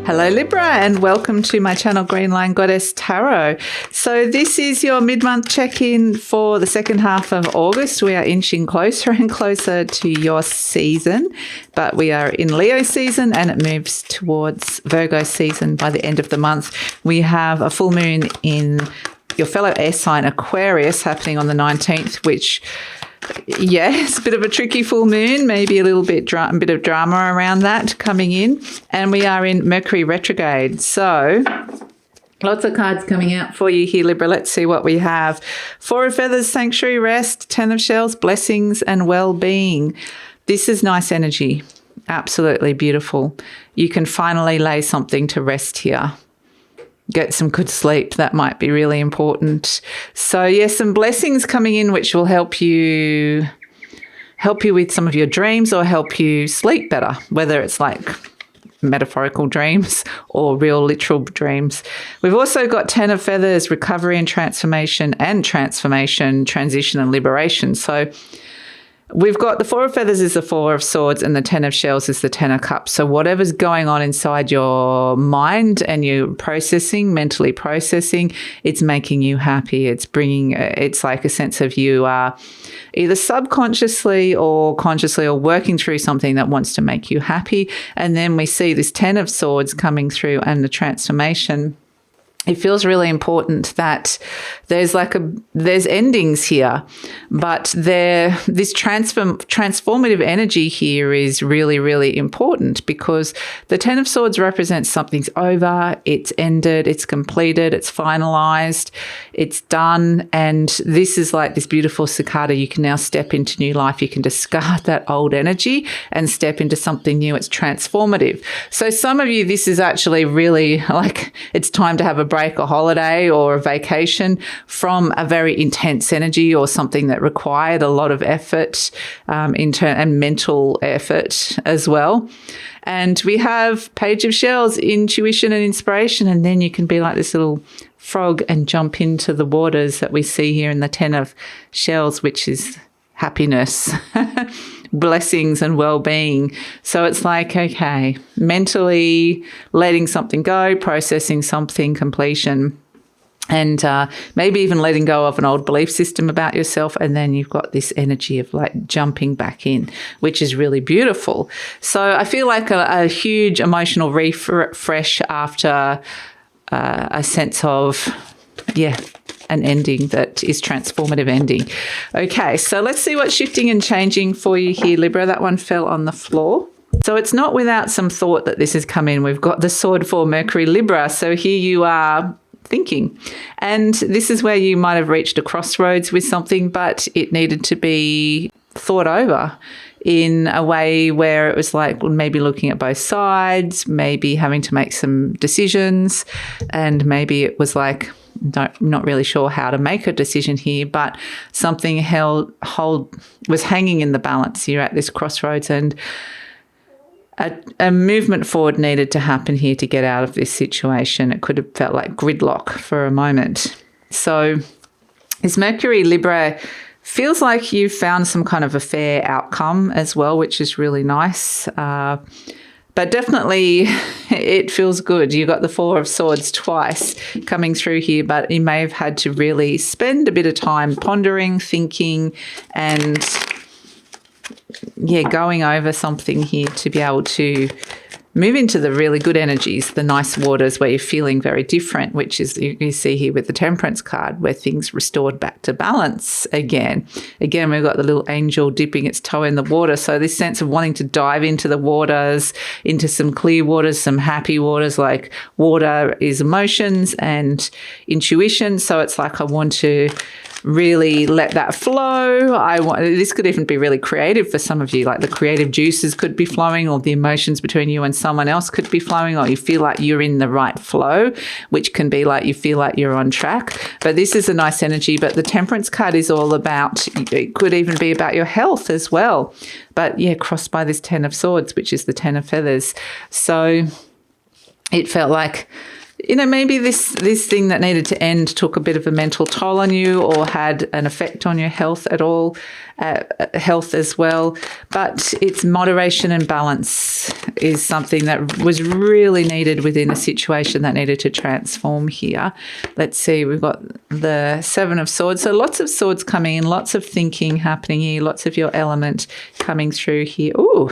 Hello Libra, and welcome to my channel GreenLion Goddess Tarot. So this is your mid-month check-in for the second half of August. We are inching closer and closer to your season, but we are in Leo season and it moves towards Virgo season by the end of the month. We have a full moon in your fellow air sign Aquarius happening on the 19th, which it's a bit of a tricky full moon, maybe a bit of drama around that coming in. And we are in Mercury retrograde. So lots of cards coming out for you here, Libra. Let's see what we have. Four of Feathers, Sanctuary, Rest, Ten of Shells, Blessings and Well-being. This is nice energy. Absolutely beautiful. You can finally lay something to rest here. Get some good sleep. That might be really important. So yes, some blessings coming in which will help you with some of your dreams or help you sleep better, whether it's like metaphorical dreams or real literal dreams. We've also got Ten of Feathers, recovery and transformation, transition and liberation. So we've got the Four of Feathers is the Four of Swords and the Ten of Shells is the Ten of Cups. So whatever's going on inside your mind and you're mentally processing, it's making you happy. It's like a sense of you are either subconsciously or consciously or working through something that wants to make you happy. And then we see this Ten of Swords coming through and the transformation. It feels really important that there's endings here, but this transformative energy here is really, really important because the Ten of Swords represents something's over, it's ended, it's completed, it's finalized, it's done. And this is like this beautiful cicada. You can now step into new life. You can discard that old energy and step into something new. It's transformative. So some of you, this is actually really like it's time to have a break, a holiday or a vacation from a very intense energy or something that required a lot of effort and mental effort as well. And we have Page of Shells, intuition and inspiration, and then you can be like this little frog and jump into the waters that we see here in the Ten of Shells, which is happiness. Blessings and well-being. So it's like, okay, mentally letting something go, processing something, completion, and maybe even letting go of an old belief system about yourself. And then you've got this energy of like jumping back in, which is really beautiful. So I feel like a huge emotional refresh after a sense of, an ending that is transformative ending. Okay, so let's see what's shifting and changing for you here, Libra. That one fell on the floor. So it's not without some thought that this has come in. We've got the Sword for Mercury, Libra. So here you are thinking. And this is where you might have reached a crossroads with something, but it needed to be thought over in a way where it was like maybe looking at both sides, maybe having to make some decisions, and maybe it was like, not really sure how to make a decision here, but something was hanging in the balance. You're at this crossroads and a movement forward needed to happen here to get out of this situation. It could have felt like gridlock for a moment. So this Mercury Libra feels like you've found some kind of a fair outcome as well, which is really nice. But definitely it feels good. You got the Four of Swords twice coming through here, but you may have had to really spend a bit of time pondering, thinking, and going over something here to be able to move into the really good energies, the nice waters where you're feeling very different, which is you see here with the Temperance card where things restored back to balance again. Again, we've got the little angel dipping its toe in the water. So this sense of wanting to dive into the waters, into some clear waters, some happy waters, like water is emotions and intuition. So it's like I want to really let that flow. This could even be really creative for some of you, like the creative juices could be flowing, or the emotions between you and someone else could be flowing, or you feel like you're in the right flow, which can be like you feel like you're on track. But this is a nice energy. But the Temperance card is all about, it could even be about your health as well. But crossed by this Ten of Swords, which is the Ten of Feathers. So it felt like, maybe this thing that needed to end took a bit of a mental toll on you or had an effect on your health at all. health as well. But it's moderation and balance is something that was really needed within a situation that needed to transform here. Let's see, we've got the Seven of Swords. So lots of swords coming in, lots of thinking happening here, lots of your element coming through here. Ooh,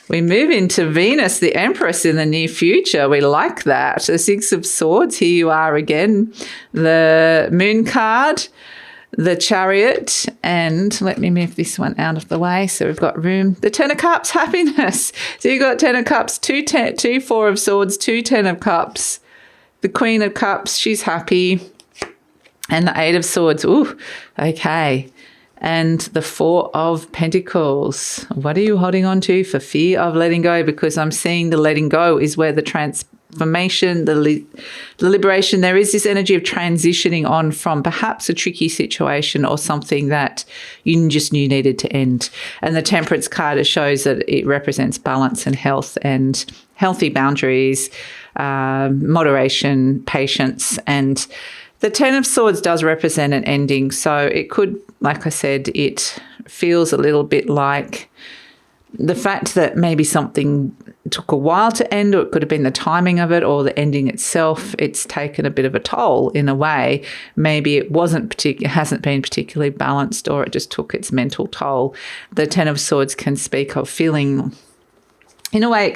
we move into Venus, the Empress, in the near future. We like that. The Six of Swords, here you are again. The Moon card, the Chariot, and let me move this one out of the way so we've got room. The Ten of Cups, happiness. So you've got Ten of Cups, two Four of Swords, two Ten of Cups. The Queen of Cups, she's happy. And the Eight of Swords, ooh, okay. And the Four of Pentacles. What are you holding on to for fear of letting go? Because I'm seeing the letting go is where the transformation, the liberation, there is this energy of transitioning on from perhaps a tricky situation or something that you just knew needed to end. And the Temperance card, it shows that it represents balance and health and healthy boundaries, moderation, patience, and the Ten of Swords does represent an ending. So it could, like I said, it feels a little bit like the fact that maybe something took a while to end, or it could have been the timing of it or the ending itself. It's taken a bit of a toll in a way. Maybe it hasn't been particularly balanced, or it just took its mental toll. The Ten of Swords can speak of feeling, in a way, it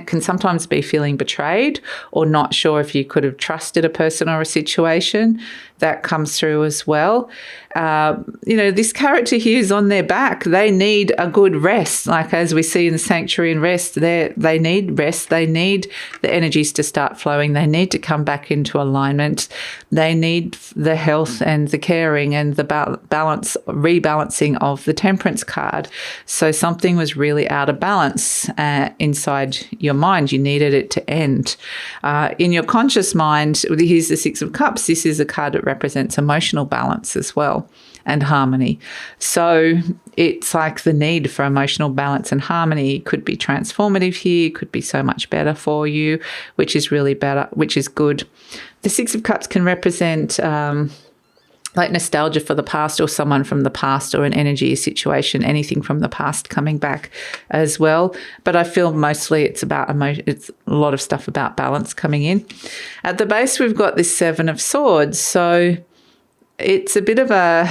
can sometimes be feeling betrayed or not sure if you could have trusted a person or a situation. That comes through as well. This character here is on their back. They need a good rest. Like as we see in the Sanctuary and Rest, they need rest. They need the energies to start flowing. They need to come back into alignment. They need the health and the caring and the rebalancing of the Temperance card. So something was really out of balance inside your mind. You needed it to end. In your conscious mind, here's the Six of Cups. This is a card that represents emotional balance as well and harmony. So it's like the need for emotional balance and harmony could be transformative here, could be so much better for you, which is really better, which is good. The Six of Cups can represent like nostalgia for the past or someone from the past or an energy, a situation, anything from the past coming back as well. But I feel mostly it's about it's a lot of stuff about balance coming in. At the base, we've got this Seven of Swords. So it's a bit of a,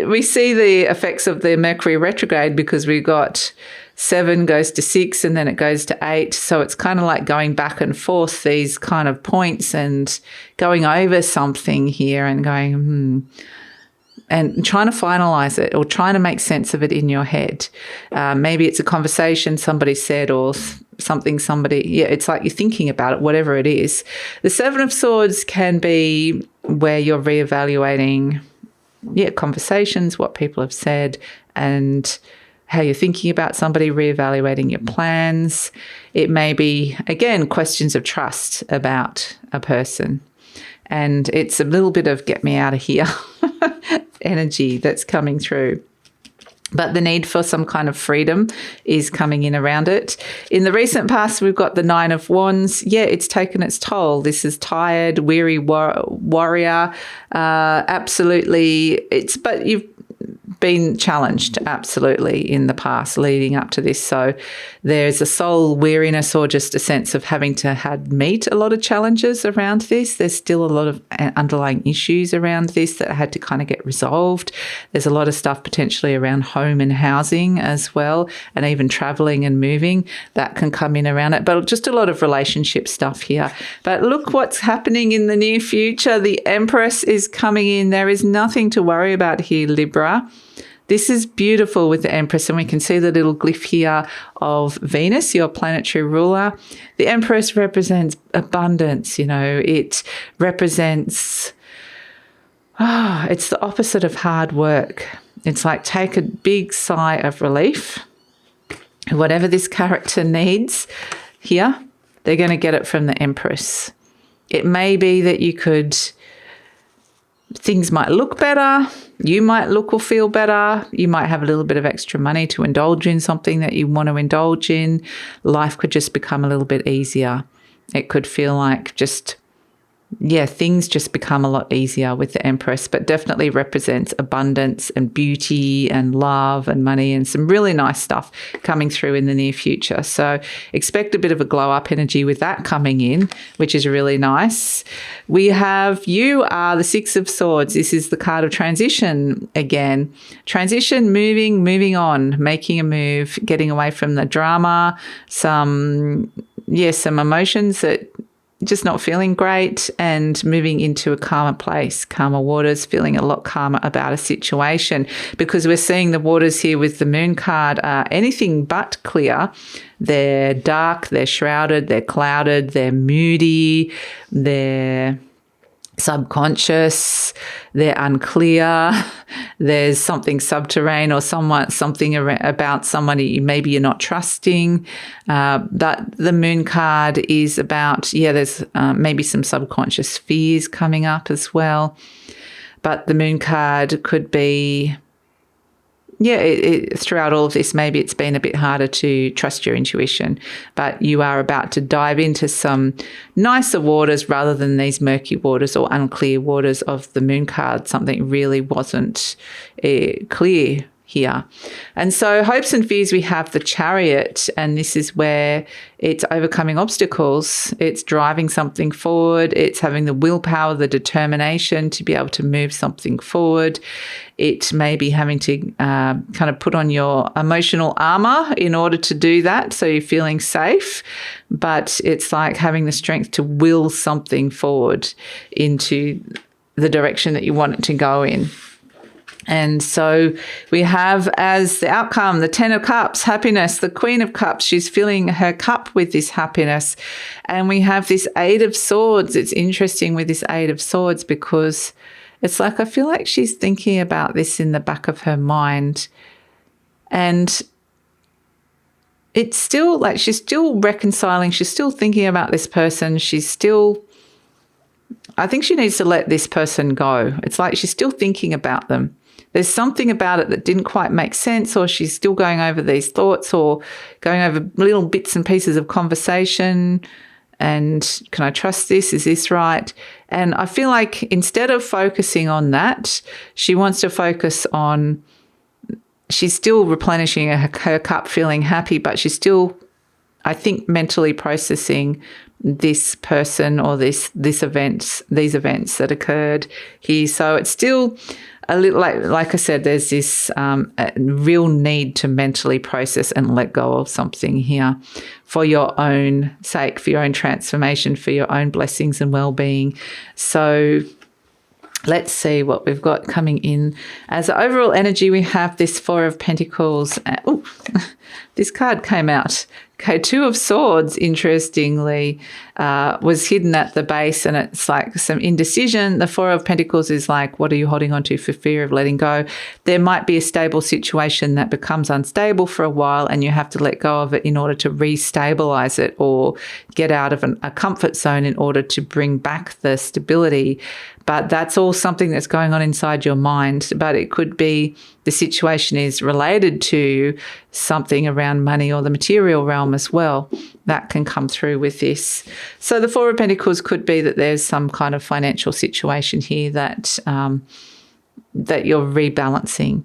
we see the effects of the Mercury retrograde because we got 7 goes to 6 and then it goes to 8. So it's kind of like going back and forth these kind of points and going over something here and going, and trying to finalize it or trying to make sense of it in your head. Maybe it's a conversation somebody said or something it's like you're thinking about it, whatever it is. The Seven of Swords can be where you're reevaluating, conversations, what people have said, and how you're thinking about somebody, reevaluating your plans. It may be, again, questions of trust about a person. And it's a little bit of get me out of here energy that's coming through. But the need for some kind of freedom is coming in around it. In the recent past, we've got the Nine of Wands. Yeah, it's taken its toll. This is tired, weary warrior. Absolutely. But you've been challenged absolutely in the past leading up to this. So there's a soul weariness or just a sense of having to meet a lot of challenges around this. There's still a lot of underlying issues around this that had to kind of get resolved. There's a lot of stuff potentially around home and housing as well, and even traveling and moving that can come in around it. But just a lot of relationship stuff here. But look what's happening in the near future. The Empress is coming in. There is nothing to worry about here, Libra. This is beautiful with the Empress, and we can see the little glyph here of Venus, your planetary ruler. The Empress represents abundance, it represents, it's the opposite of hard work. It's like take a big sigh of relief. Whatever this character needs here, they're going to get it from the Empress. It may be that things might look better. You might look or feel better. You might have a little bit of extra money to indulge in something that you want to indulge in. Life could just become a little bit easier. It could feel like just things just become a lot easier with the Empress, but definitely represents abundance and beauty and love and money and some really nice stuff coming through in the near future. So expect a bit of a glow up energy with that coming in, which is really nice. We have you are the Six of Swords. This is the card of transition again. Transition, moving on, making a move, getting away from the drama, some emotions that just not feeling great, and moving into a calmer place, calmer waters, feeling a lot calmer about a situation, because we're seeing the waters here with the Moon card are anything but clear. They're dark, they're shrouded, they're clouded, they're moody, they're subconscious, they're unclear, there's something subterranean or something about somebody maybe you're not trusting. But the Moon card is about, there's maybe some subconscious fears coming up as well. But the Moon card could be, throughout all of this, maybe it's been a bit harder to trust your intuition, but you are about to dive into some nicer waters rather than these murky waters or unclear waters of the Moon card. Something really wasn't clear here. And so hopes and fears, we have the Chariot, and this is where it's overcoming obstacles. It's driving something forward. It's having the willpower, the determination to be able to move something forward. It may be having to kind of put on your emotional armor in order to do that, so you're feeling safe. But it's like having the strength to will something forward into the direction that you want it to go in. And so we have as the outcome, the Ten of Cups, happiness, the Queen of Cups. She's filling her cup with this happiness. And we have this Eight of Swords. It's interesting with this Eight of Swords because it's like I feel like she's thinking about this in the back of her mind. And it's still like she's still reconciling. She's still thinking about this person. I think she needs to let this person go. It's like she's still thinking about them. There's something about it that didn't quite make sense, or she's still going over these thoughts or going over little bits and pieces of conversation. And can I trust this? Is this right? And I feel like instead of focusing on that, she wants to focus on, she's still replenishing her cup, feeling happy, but she's still, I think, mentally processing this person or these events that occurred here. So it's still a little like I said, there's this real need to mentally process and let go of something here for your own sake, for your own transformation, for your own blessings and well-being. So let's see what we've got coming in. As an overall energy, we have this Four of Pentacles. This card came out. Okay, Two of Swords, interestingly, was hidden at the base, and it's like some indecision. The Four of Pentacles is like, what are you holding on to for fear of letting go? There might be a stable situation that becomes unstable for a while, and you have to let go of it in order to restabilize it or get out of a comfort zone in order to bring back the stability. But that's all something that's going on inside your mind. But it could be the situation is related to something around money or the material realm as well. That can come through with this. So the Four of Pentacles could be that there's some kind of financial situation here that you're rebalancing.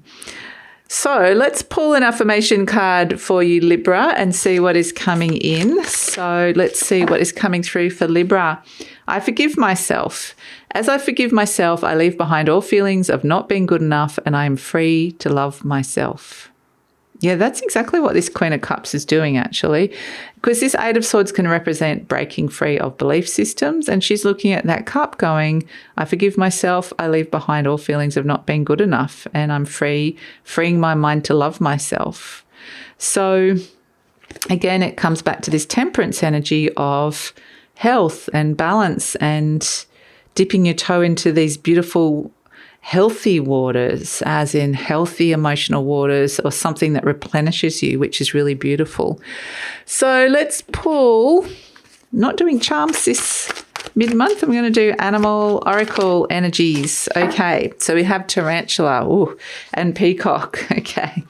So let's pull an affirmation card for you, Libra, and see what is coming in. So let's see what is coming through for Libra. I forgive myself. As I forgive myself, I leave behind all feelings of not being good enough, and I am free to love myself. Yeah, that's exactly what this Queen of Cups is doing, actually, because this Eight of Swords can represent breaking free of belief systems, and she's looking at that cup going, I forgive myself, I leave behind all feelings of not being good enough, and I'm freeing my mind to love myself. So again, it comes back to this Temperance energy of health and balance and dipping your toe into these beautiful healthy waters, as in healthy emotional waters, or something that replenishes you, which is really beautiful. So let's pull, not doing charms this mid-month, I'm going to do animal oracle energies. Okay, so we have tarantula and peacock. Okay.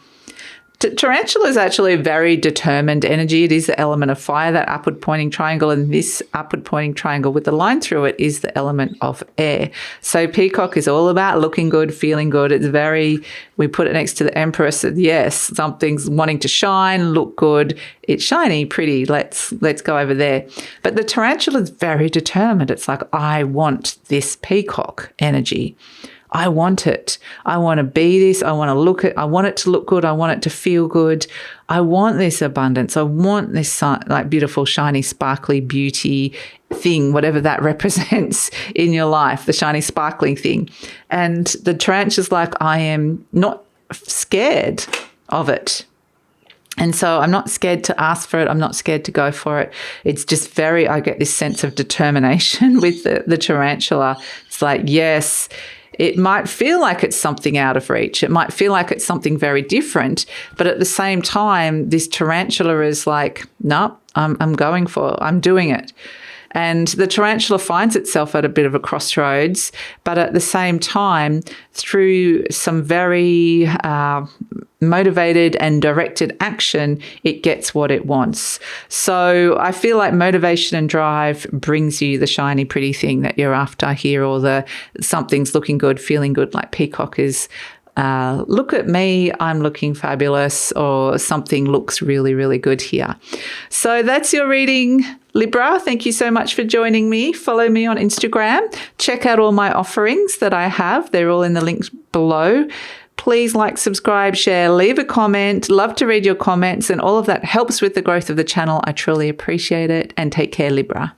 Tarantula is actually a very determined energy. It is the element of fire, that upward pointing triangle, and this upward pointing triangle with the line through it is the element of air. So peacock is all about looking good, feeling good. It's very, we put it next to the Empress. Yes, something's wanting to shine, look good. It's shiny, pretty. Let's go over there. But the tarantula is very determined. It's like, I want this peacock energy. I want it. I want to be this. I want it to look good. I want it to feel good. I want this abundance. I want this like beautiful, shiny, sparkly beauty thing, whatever that represents in your life, the shiny, sparkling thing. And the tarantula's like, I am not scared of it. And so I'm not scared to ask for it. I'm not scared to go for it. It's just I get this sense of determination with the tarantula. It's like, yes, it might feel like it's something out of reach. It might feel like it's something very different. But at the same time, this tarantula is like, no, I'm doing it. And the tarantula finds itself at a bit of a crossroads, but at the same time, through some very motivated and directed action, it gets what it wants. So I feel like motivation and drive brings you the shiny, pretty thing that you're after here, or the something's looking good, feeling good, like peacock is. Look at me, I'm looking fabulous, or something looks really, really good here. So that's your reading, Libra. Thank you so much for joining me. Follow me on Instagram. Check out all my offerings that I have. They're all in the links below. Please like, subscribe, share, leave a comment. Love to read your comments, and all of that helps with the growth of the channel. I truly appreciate it. And take care, Libra.